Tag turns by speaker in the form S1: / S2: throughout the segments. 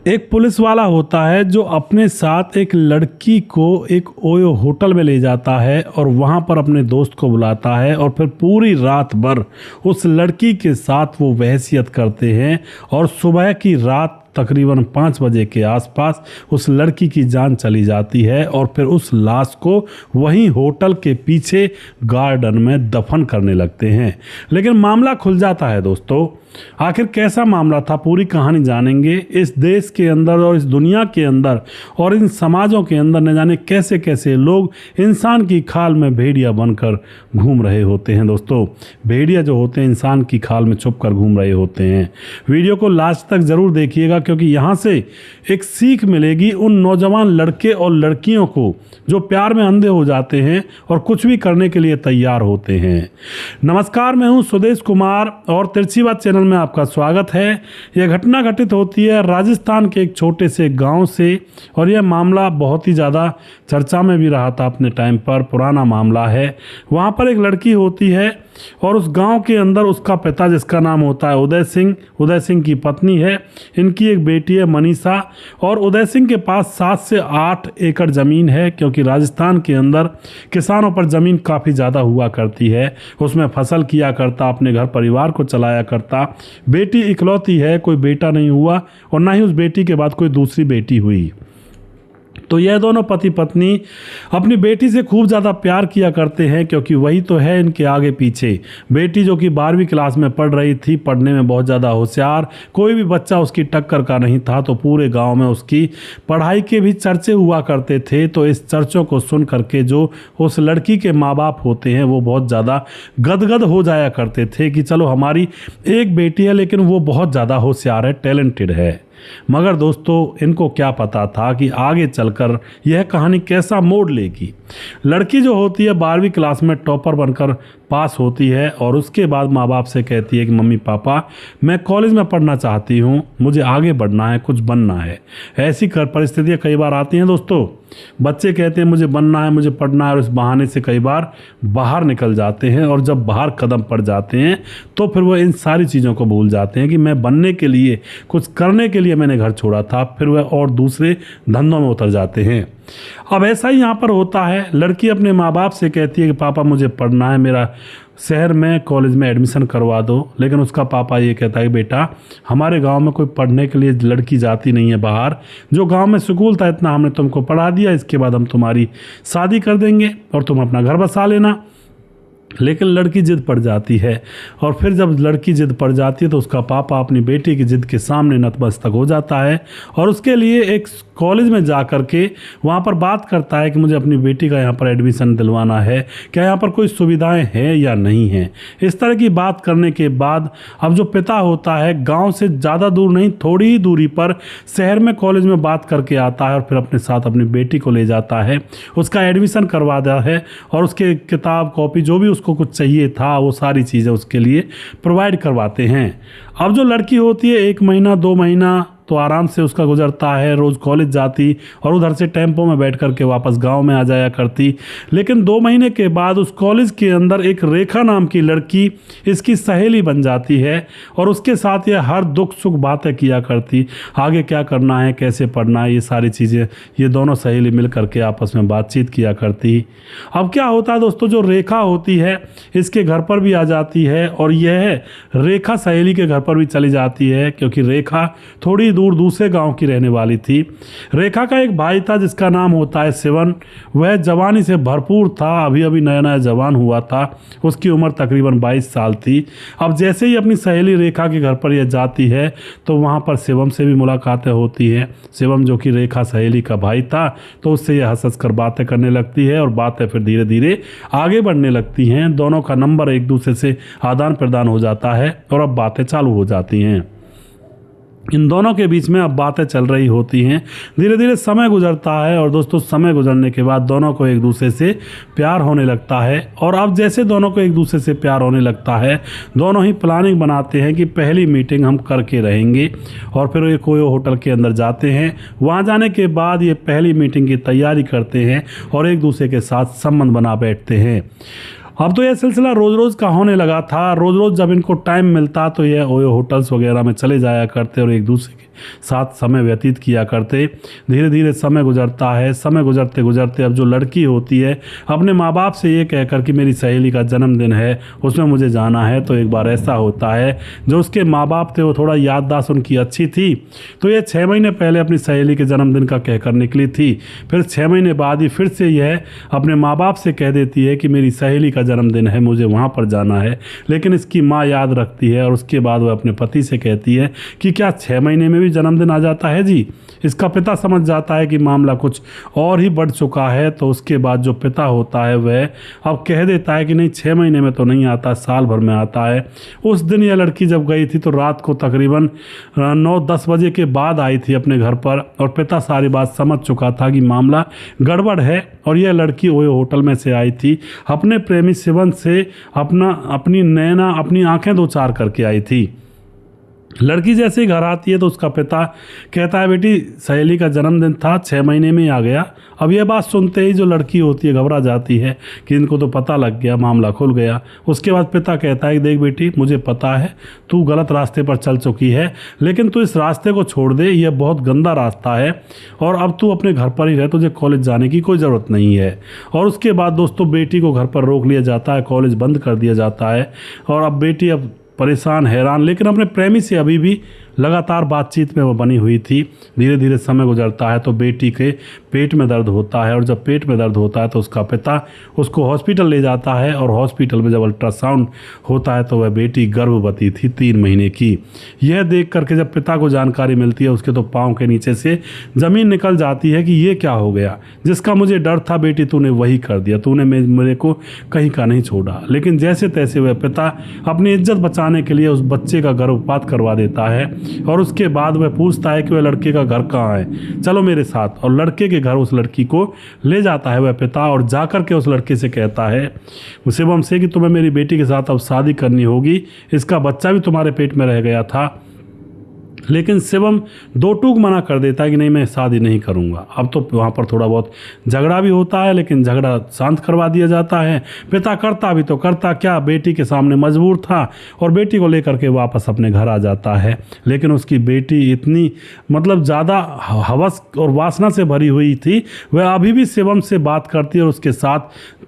S1: एक पुलिस वाला होता है जो अपने साथ एक लड़की को एक ओयो होटल में ले जाता है और वहाँ पर अपने दोस्त को बुलाता है और फिर पूरी रात भर उस लड़की के साथ वो बहसियत करते हैं और सुबह की रात तकरीबन 5 बजे के आसपास उस लड़की की जान चली जाती है और फिर उस लाश को वहीं होटल के पीछे गार्डन में दफन करने लगते हैं। लेकिन मामला खुल जाता है दोस्तों। आखिर कैसा मामला था, पूरी कहानी जानेंगे। इस देश के अंदर और इस दुनिया के अंदर और इन समाजों के अंदर न जाने कैसे कैसे लोग इंसान की खाल में भेड़िया बनकर घूम रहे होते हैं। दोस्तों, भेड़िया जो होते हैं इंसान की खाल में छुप कर घूम रहे होते हैं। वीडियो को लास्ट तक ज़रूर देखिएगा क्योंकि यहाँ से एक सीख मिलेगी उन नौजवान लड़के और लड़कियों को जो प्यार में अंधे हो जाते हैं और कुछ भी करने के लिए तैयार होते हैं। नमस्कार, मैं हूँ सुदेश कुमार और तिरछी बात चैनल में आपका स्वागत है। यह घटना घटित होती है राजस्थान के एक छोटे से गांव से और यह मामला बहुत ही ज़्यादा चर्चा में भी रहा था अपने टाइम पर। पुराना मामला है। वहाँ पर एक लड़की होती है और उस गांव के अंदर उसका पिता जिसका नाम होता है उदय सिंह की पत्नी है। इनकी एक बेटी है मनीषा और उदय सिंह के पास 7 से 8 एकड़ ज़मीन है क्योंकि राजस्थान के अंदर किसानों पर ज़मीन काफ़ी ज़्यादा हुआ करती है। उसमें फसल किया करता, अपने घर परिवार को चलाया करता। बेटी इकलौती है, कोई बेटा नहीं हुआ और ना ही उस बेटी के बाद कोई दूसरी बेटी हुई। तो यह दोनों पति पत्नी अपनी बेटी से खूब ज़्यादा प्यार किया करते हैं क्योंकि वही तो है इनके आगे पीछे। बेटी जो कि 12वीं क्लास में पढ़ रही थी, पढ़ने में बहुत ज़्यादा होशियार, कोई भी बच्चा उसकी टक्कर का नहीं था। तो पूरे गांव में उसकी पढ़ाई के भी चर्चे हुआ करते थे। तो इस चर्चों को सुन करके जो उस लड़की के माँ बाप होते हैं वो बहुत ज़्यादा गदगद हो जाया करते थे कि चलो हमारी एक बेटी है लेकिन वो बहुत ज़्यादा होशियार है, टैलेंटेड है। मगर दोस्तों, इनको क्या पता था कि आगे चलकर यह कहानी कैसा मोड़ लेगी। लड़की जो होती है 12वीं क्लास में टॉपर बनकर पास होती है और उसके बाद माँ बाप से कहती है कि मम्मी पापा मैं कॉलेज में पढ़ना चाहती हूँ, मुझे आगे बढ़ना है, कुछ बनना है। ऐसी परिस्थितियाँ कई बार आती हैं दोस्तों। बच्चे कहते हैं मुझे बनना है, मुझे पढ़ना है और इस बहाने से कई बार बाहर निकल जाते हैं और जब बाहर कदम पड़ जाते हैं तो फिर वह इन सारी चीज़ों को भूल जाते हैं कि मैं बनने के लिए, कुछ करने के लिए मैंने घर छोड़ा था। फिर वह और दूसरे धंधों में उतर जाते हैं। अब ऐसा ही यहाँ पर होता है। लड़की अपने माँ बाप से कहती है कि पापा मुझे पढ़ना है, मेरा शहर में कॉलेज में एडमिशन करवा दो। लेकिन उसका पापा ये कहता है कि बेटा हमारे गांव में कोई पढ़ने के लिए लड़की जाती नहीं है बाहर। जो गांव में स्कूल था इतना हमने तुमको पढ़ा दिया, इसके बाद हम तुम्हारी शादी कर देंगे और तुम अपना घर बसा लेना। लेकिन लड़की जिद पड़ जाती है और फिर जब लड़की जिद पड़ जाती है तो उसका पापा अपनी बेटी की जिद के सामने नतमस्तक हो जाता है और उसके लिए एक कॉलेज में जा कर के वहाँ पर बात करता है कि मुझे अपनी बेटी का यहाँ पर एडमिशन दिलवाना है, क्या यहाँ पर कोई सुविधाएं हैं या नहीं हैं। इस तरह की बात करने के बाद अब जो पिता होता है गाँव से ज़्यादा दूर नहीं, थोड़ी ही दूरी पर शहर में कॉलेज में बात करके आता है और फिर अपने साथ अपनी बेटी को ले जाता है, उसका एडमिशन करवाता है और उसके किताब कॉपी जो भी उसको कुछ चाहिए था वो सारी चीज़ें उसके लिए प्रोवाइड करवाते हैं। अब जो लड़की होती है 1 महीना 2 महीना तो आराम से उसका गुजरता है, रोज़ कॉलेज जाती और उधर से टेम्पो में बैठ करके वापस गांव में आ जाया करती। लेकिन 2 महीने के बाद उस कॉलेज के अंदर एक रेखा नाम की लड़की इसकी सहेली बन जाती है और उसके साथ ये हर दुख सुख बातें किया करती। आगे क्या करना है, कैसे पढ़ना है, ये सारी चीज़ें ये दोनों सहेली मिल करके आपस में बातचीत किया करती। अब क्या होता है दोस्तों, जो रेखा होती है इसके घर पर भी आ जाती है और यह रेखा सहेली के घर पर भी चली जाती है क्योंकि रेखा थोड़ी दूर दूसरे गांव की रहने वाली थी। रेखा का एक भाई था जिसका नाम होता है शिवन। वह जवानी से भरपूर था, अभी अभी नया नया जवान हुआ था। उसकी उम्र तकरीबन 22 साल थी। अब जैसे ही अपनी सहेली रेखा के घर पर यह जाती है तो वहाँ पर शिवम से भी मुलाकातें होती हैं। शिवम जो कि रेखा सहेली का भाई था तो उससे यह हंस कर बातें करने लगती है और बातें फिर धीरे धीरे आगे बढ़ने लगती हैं। दोनों का नंबर एक दूसरे से आदान प्रदान हो जाता है और अब बातें चालू हो जाती हैं। इन दोनों के बीच में अब बातें चल रही होती हैं। धीरे धीरे समय गुजरता है और दोस्तों समय गुजरने के बाद दोनों को एक दूसरे से प्यार होने लगता है। और अब जैसे दोनों को एक दूसरे से प्यार होने लगता है, दोनों ही प्लानिंग बनाते हैं कि पहली मीटिंग हम करके रहेंगे और फिर ये कोई होटल के अंदर जाते हैं। वहाँ जाने के बाद ये पहली मीटिंग की तैयारी करते हैं और एक दूसरे के साथ संबंध बना बैठते हैं। अब तो यह सिलसिला रोज़ रोज़ का होने लगा था। रोज़ रोज़ जब इनको टाइम मिलता तो यह ओयो होटल्स वगैरह में चले जाया करते और एक दूसरे के साथ समय व्यतीत किया करते। धीरे धीरे समय गुजरता है। समय गुजरते गुजरते अब जो लड़की होती है अपने माँ बाप से ये कहकर कि मेरी सहेली का जन्मदिन है, उसमें मुझे जाना है, तो एक बार ऐसा होता है जो उसके माँ बाप थे वो थोड़ा याददाश्त उनकी अच्छी थी, तो ये 6 महीने पहले अपनी सहेली के जन्मदिन का कहकर निकली थी। फिर 6 महीने बाद ही फिर से यह अपने माँ बाप से कह देती है कि मेरी सहेली का जन्मदिन है, मुझे वहाँ पर जाना है। लेकिन इसकी माँ याद रखती है और उसके बाद वह अपने पति से कहती है कि क्या 6 महीने में भी जन्मदिन आ जाता है जी। इसका पिता समझ जाता है कि मामला कुछ और ही बढ़ चुका है, तो उसके बाद जो पिता होता है वह अब कह देता है कि नहीं 6 महीने में तो नहीं आता, साल भर में आता है। उस दिन यह लड़की जब गई थी तो रात को तकरीबन 9-10 बजे के बाद आई थी अपने घर पर, और पिता सारी बात समझ चुका था कि मामला गड़बड़ है। और यह लड़की ओयो होटल में से आई थी, अपने प्रेमी शिवन से अपनी आंखें दो चार करके आई थी। लड़की जैसे ही घर आती है तो उसका पिता कहता है बेटी सहेली का जन्मदिन था, 6 महीने में ही आ गया। अब यह बात सुनते ही जो लड़की होती है घबरा जाती है कि इनको तो पता लग गया, मामला खुल गया। उसके बाद पिता कहता है कि देख बेटी मुझे पता है तू गलत रास्ते पर चल चुकी है, लेकिन तू इस रास्ते को छोड़ दे, यह बहुत गंदा रास्ता है और अब तू अपने घर पर ही रह, तुझे कॉलेज जाने की कोई ज़रूरत नहीं है। और उसके बाद दोस्तों बेटी को घर पर रोक लिया जाता है, कॉलेज बंद कर दिया जाता है। और अब बेटी अब परेशान हैरान लेकिन अपने प्रेमी से अभी भी लगातार बातचीत में वो बनी हुई थी। धीरे धीरे समय गुजरता है तो बेटी के पेट में दर्द होता है, और जब पेट में दर्द होता है तो उसका पिता उसको हॉस्पिटल ले जाता है, और हॉस्पिटल में जब अल्ट्रासाउंड होता है तो वह बेटी गर्भवती थी 3 महीने की। यह देख करके जब पिता को जानकारी मिलती है उसके तो पाँव के नीचे से ज़मीन निकल जाती है कि ये क्या हो गया, जिसका मुझे डर था बेटी तूने वही कर दिया, तूने मेरे को कहीं का नहीं छोड़ा। लेकिन जैसे तैसे वह पिता अपनी इज्जत बचाने के लिए उस बच्चे का गर्भपात करवा देता है, और उसके बाद वह पूछता है कि वह लड़के का घर कहाँ है, चलो मेरे साथ। और लड़के के घर उस लड़की को ले जाता है वह पिता, और जाकर के उस लड़के से कहता है शिवम से कि तुम्हें मेरी बेटी के साथ अब शादी करनी होगी, इसका बच्चा भी तुम्हारे पेट में रह गया था। लेकिन शिवम दो टूक मना कर देता है कि नहीं मैं शादी नहीं करूंगा। अब तो वहाँ पर थोड़ा बहुत झगड़ा भी होता है, लेकिन झगड़ा शांत करवा दिया जाता है। पिता करता भी तो करता क्या, बेटी के सामने मजबूर था और बेटी को लेकर के वापस अपने घर आ जाता है। लेकिन उसकी बेटी इतनी ज़्यादा हवस और वासना से भरी हुई थी, वह अभी भी शिवम से बात करती है और उसके साथ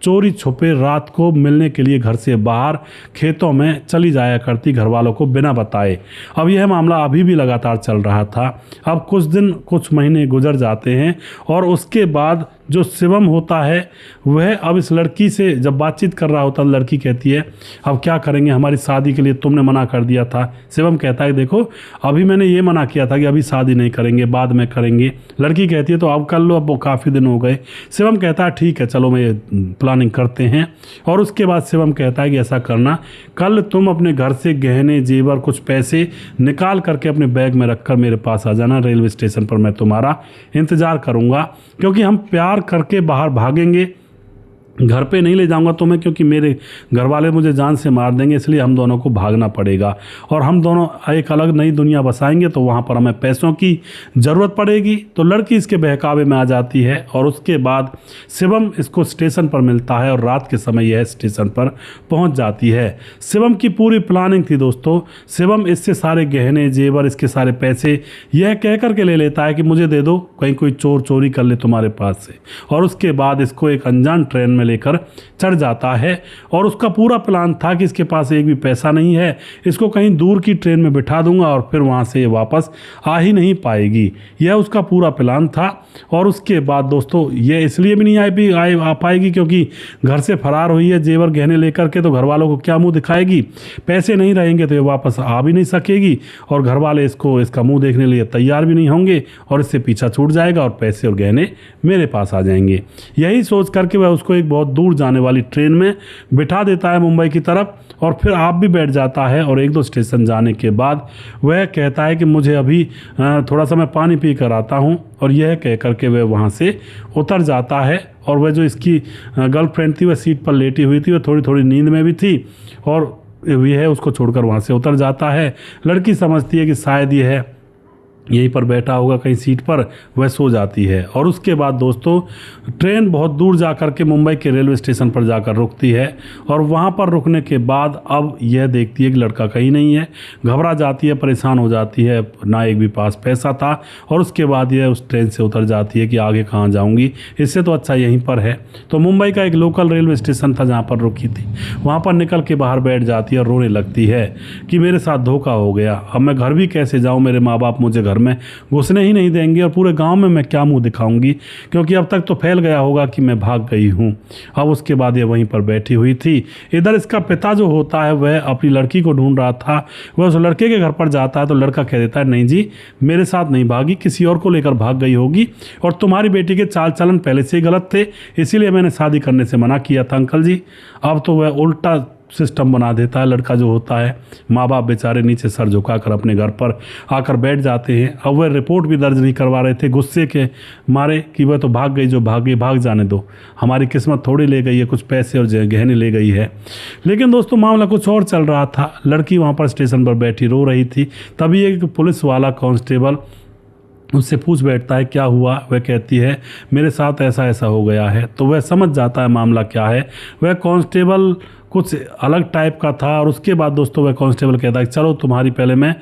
S1: चोरी छुपे रात को मिलने के लिए घर से बाहर खेतों में चली जाया करती, घर वालों को बिना बताए। अब यह मामला अभी भी लगातार चल रहा था। अब कुछ महीने गुजर जाते हैं, और उसके बाद जो शिवम होता है वह अब इस लड़की से जब बातचीत कर रहा होता है, लड़की कहती है अब क्या करेंगे, हमारी शादी के लिए तुमने मना कर दिया था। शिवम कहता है देखो अभी मैंने ये मना किया था कि अभी शादी नहीं करेंगे, बाद में करेंगे। लड़की कहती है तो अब कर लो, अब वो काफ़ी दिन हो गए। शिवम कहता है ठीक है चलो मैं प्लानिंग करते हैं। और उसके बाद शिवम कहता है कि ऐसा करना, कल तुम अपने घर से गहने जेवर कुछ पैसे निकाल करके अपने बैग में रखकर मेरे पास आ जाना, रेलवे स्टेशन पर मैं तुम्हारा इंतज़ार करूँगा, क्योंकि हम प्यार करके बाहर भागेंगे, घर पे नहीं ले जाऊंगा तुम्हें क्योंकि मेरे घर वाले मुझे जान से मार देंगे, इसलिए हम दोनों को भागना पड़ेगा और हम दोनों एक अलग नई दुनिया बसाएंगे, तो वहाँ पर हमें पैसों की ज़रूरत पड़ेगी। तो लड़की इसके बहकावे में आ जाती है और उसके बाद शिवम इसको स्टेशन पर मिलता है और रात के समय यह स्टेशन पर पहुँच जाती है। शिवम की पूरी प्लानिंग थी दोस्तों। शिवम इससे सारे गहने जेवर, इसके सारे पैसे यह कह कर के ले लेता है कि मुझे दे दो, कहीं कोई चोर चोरी कर ले तुम्हारे पास से, और उसके बाद इसको एक अनजान ट्रेन में लेकर चढ़ जाता है। और उसका पूरा प्लान था कि इसके पास एक भी पैसा नहीं है, इसको कहीं दूर की ट्रेन में बिठा दूंगा और फिर वहां से ये वापस आ ही नहीं पाएगी। यह उसका पूरा प्लान था। और उसके बाद दोस्तों ये इसलिए भी नहीं आ पाएगी क्योंकि घर से फरार हुई है जेवर गहने लेकर के, तो घर वालों को क्या मुंह दिखाएगी, पैसे नहीं रहेंगे तो ये वापस आ भी नहीं सकेगी और घर वाले इसका मुंह देखने लिए तैयार भी नहीं होंगे और इससे पीछा छूट जाएगा और पैसे और गहने मेरे पास आ जाएंगे। यही सोच करके वह उसको एक बहुत दूर जाने वाली ट्रेन में बिठा देता है मुंबई की तरफ, और फिर आप भी बैठ जाता है। और 1-2 स्टेशन जाने के बाद वह कहता है कि मुझे अभी थोड़ा सा मैं पानी पी कर आता हूँ, और यह कह करके वह वहाँ से उतर जाता है। और वह जो इसकी गर्लफ्रेंड थी वह सीट पर लेटी हुई थी, वह थोड़ी थोड़ी नींद में भी थी और यह उसको छोड़कर वहाँ से उतर जाता है। लड़की समझती है कि शायद यह यहीं पर बैठा होगा कहीं सीट पर, वह सो जाती है। और उसके बाद दोस्तों ट्रेन बहुत दूर जा कर के मुंबई के रेलवे स्टेशन पर जाकर रुकती है और वहाँ पर रुकने के बाद अब यह देखती है कि लड़का कहीं नहीं है, घबरा जाती है, परेशान हो जाती है, ना एक भी पास पैसा था। और उसके बाद यह उस ट्रेन से उतर जाती है कि आगे कहाँ जाऊँगी, इससे तो अच्छा यहीं पर है। तो मुंबई का एक लोकल रेलवे स्टेशन था जहाँ पर रुकी थी, वहाँ पर निकल के बाहर बैठ जाती है और रोने लगती है कि मेरे साथ धोखा हो गया, अब मैं घर भी कैसे जाऊँ, मेरे माँ बाप मुझे घर में घुसने ही नहीं देंगे और पूरे गांव में मैं क्या मुंह दिखाऊंगी, क्योंकि अब तक तो फैल गया होगा कि मैं भाग गई हूं। अब उसके बाद ये वहीं पर बैठी हुई थी। इधर इसका पिता जो होता है वह अपनी लड़की को ढूंढ रहा था। वह उस लड़के के घर पर जाता है तो लड़का कह देता है, नहीं जी मेरे साथ नहीं भागी, किसी और को लेकर भाग गई होगी, और तुम्हारी बेटी के चाल चलन पहले से ही गलत थे, इसीलिए मैंने शादी करने से मना किया था अंकल जी। अब तो वह उल्टा सिस्टम बना देता है लड़का जो होता है। माँ बाप बेचारे नीचे सर झुकाकर अपने घर पर आकर बैठ जाते हैं। अब वह रिपोर्ट भी दर्ज नहीं करवा रहे थे गुस्से के मारे कि वह तो भाग गई, जो भाग गई भाग जाने दो, हमारी किस्मत थोड़ी ले गई है, कुछ पैसे और गहने ले गई है। लेकिन दोस्तों मामला कुछ और चल रहा था। लड़की वहाँ पर स्टेशन पर बैठी रो रही थी, तभी एक पुलिस वाला कांस्टेबल उससे पूछ बैठता है क्या हुआ। वह कहती है मेरे साथ ऐसा ऐसा हो गया है। तो वह समझ जाता है मामला क्या है। वह कांस्टेबल कुछ अलग टाइप का था। और उसके बाद दोस्तों वह कांस्टेबल कहता है चलो तुम्हारी पहले मैं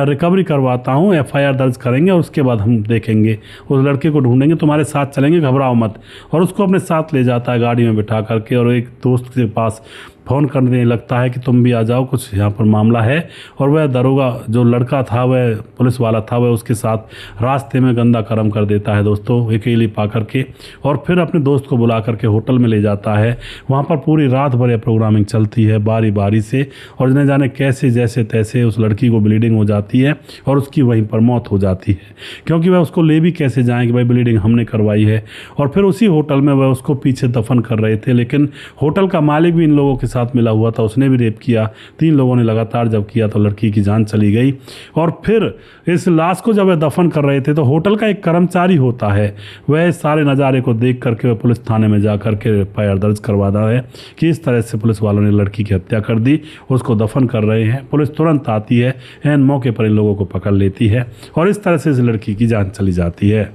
S1: रिकवरी करवाता हूँ, FIR दर्ज करेंगे और उसके बाद हम देखेंगे, उस लड़के को ढूंढेंगे, तुम्हारे साथ चलेंगे, घबराओ मत। और उसको अपने साथ ले जाता है गाड़ी में बिठा करके और एक दोस्त के पास फ़ोन करने लगता है कि तुम भी आ जाओ, कुछ यहाँ पर मामला है। और वह दरोगा जो लड़का था, वह पुलिस वाला था, वह उसके साथ रास्ते में गंदा कर्म कर देता है दोस्तों, अकेली पा करके। और फिर अपने दोस्त को बुला करके होटल में ले जाता है। वहाँ पर पूरी रात भर यह प्रोग्रामिंग चलती है बारी बारी से, और न जाने कैसे जैसे तैसे उस लड़की को ब्लीडिंग हो जाती है और उसकी वहीं पर मौत हो जाती है, क्योंकि वह उसको ले भी कैसे जाएँ कि भाई ब्लीडिंग हमने करवाई है। और फिर उसी होटल में वह उसको पीछे दफन कर रहे थे, लेकिन होटल का मालिक भी इन लोगों के साथ मिला हुआ था, उसने भी रेप किया। 3 लोगों ने लगातार जब किया तो लड़की की जान चली गई। और फिर इस लाश को जब वह दफन कर रहे थे तो होटल का एक कर्मचारी होता है, वह सारे नज़ारे को देख करके वह पुलिस थाने में जा करके FIR दर्ज करवाता है कि इस तरह से पुलिस वालों ने लड़की की हत्या कर दी, उसको दफन कर रहे हैं। पुलिस तुरंत आती है, ऐन मौके पर इन लोगों को पकड़ लेती है और इस तरह से इस लड़की की जान चली जाती है।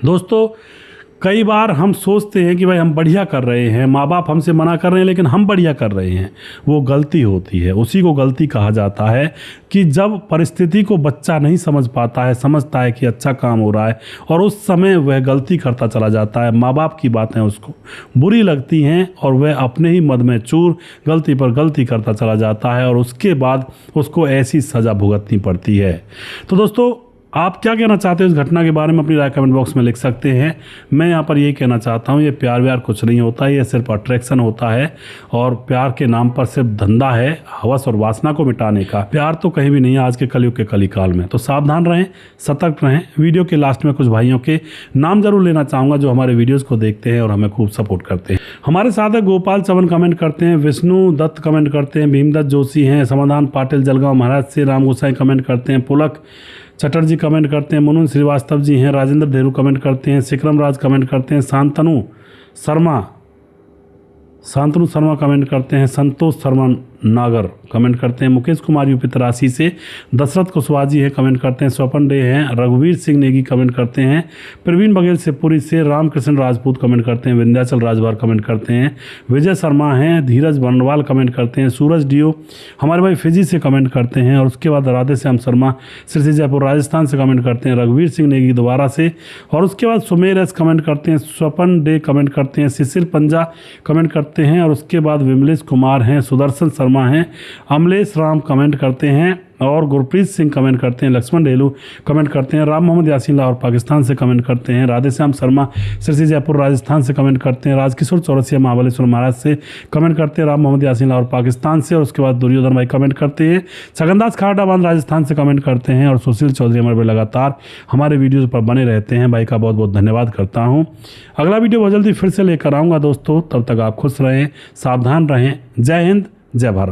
S1: दोस्तों कई बार हम सोचते हैं कि भाई हम बढ़िया कर रहे हैं, माँ बाप हमसे मना कर रहे हैं लेकिन हम बढ़िया कर रहे हैं, वो गलती होती है। उसी को गलती कहा जाता है कि जब परिस्थिति को बच्चा नहीं समझ पाता है, समझता है कि अच्छा काम हो रहा है और उस समय वह गलती करता चला जाता है, माँ बाप की बातें उसको बुरी लगती हैं और वह अपने ही मद में चूर गलती पर गलती करता चला जाता है और उसके बाद उसको ऐसी सज़ा भुगतनी पड़ती है। तो दोस्तों आप क्या कहना चाहते हो इस घटना के बारे में अपनी राय कमेंट बॉक्स में लिख सकते हैं। मैं यहाँ पर यही कहना चाहता हूँ, ये प्यार व्यार कुछ नहीं होता है, ये सिर्फ अट्रैक्शन होता है और प्यार के नाम पर सिर्फ धंधा है हवस और वासना को मिटाने का। प्यार तो कहीं भी नहीं है आज के कलयुग के कलिकाल में। तो सावधान रहें, सतर्क रहें। वीडियो के लास्ट में कुछ भाइयों के नाम जरूर लेना चाहूँगा जो हमारे वीडियोज़ को देखते हैं और हमें खूब सपोर्ट करते हैं। हमारे साथ है गोपाल चवन कमेंट करते हैं, विष्णु दत्त कमेंट करते हैं, भीमदत्त जोशी हैं, समाधान पाटिल जलगांव महाराज से, राम गोसाई कमेंट करते हैं, पुलक चटर्जी कमेंट करते हैं, मुनुन श्रीवास्तव जी हैं, राजेंद्र धेरू कमेंट करते हैं, सिकरम राज कमेंट करते हैं, शांतनु शर्मा कमेंट करते हैं, संतोष शर्मा नागर कमेंट करते हैं, मुकेश कुमार यूपी तरासी से, दशरथ कुशवाहा जी हैं कमेंट करते हैं, स्वपन डे हैं, रघुवीर सिंह नेगी कमेंट करते हैं, प्रवीण बघेल शिवपुरी से, रामकृष्ण राजपूत कमेंट करते हैं, विंध्याचल राजभर कमेंट करते हैं, विजय शर्मा हैं, धीरज बनवाल कमेंट करते हैं, सूरज डियो हमारे भाई फिजी से कमेंट करते हैं और उसके बाद राधे श्याम शर्मा श्री जयपुर राजस्थान से कमेंट करते हैं, रघुवीर सिंह नेगी दोबारा से, और उसके बाद सुमेर एस कमेंट करते हैं, स्वपन डे कमेंट करते हैं, सिसिल पंजा कमेंट करते हैं और उसके बाद विमलेश कुमार हैं, सुदर्शन शर्मा हैं, अमलेश राम कमेंट करते हैं और गुरप्रीत सिंह कमेंट करते हैं, लक्ष्मण डेलू कमेंट करते हैं, राम मोहम्मद यासीन लाहौर पाकिस्तान से कमेंट करते हैं, राधे श्याम शर्मा सिरसी जयपुर राजस्थान से कमेंट करते हैं, राजकिशोर चौरसिया महाबलेश्वर महाराज से कमेंट करते हैं, राम मोहम्मद यासीन लाहौर पाकिस्तान से, और उसके बाद दुर्योधन भाई कमेंट करते हैं, छगनदास खारडाबाद राजस्थान से कमेंट करते हैं और सुशील चौधरी हमारे भाई लगातार हमारे वीडियोज़ पर बने रहते हैं। भाई का बहुत बहुत धन्यवाद करता हूँ। अगला वीडियो बहुत जल्दी फिर से लेकर आऊँगा दोस्तों, तब तक आप खुश रहें, सावधान रहें। जय हिंद, जय भारत।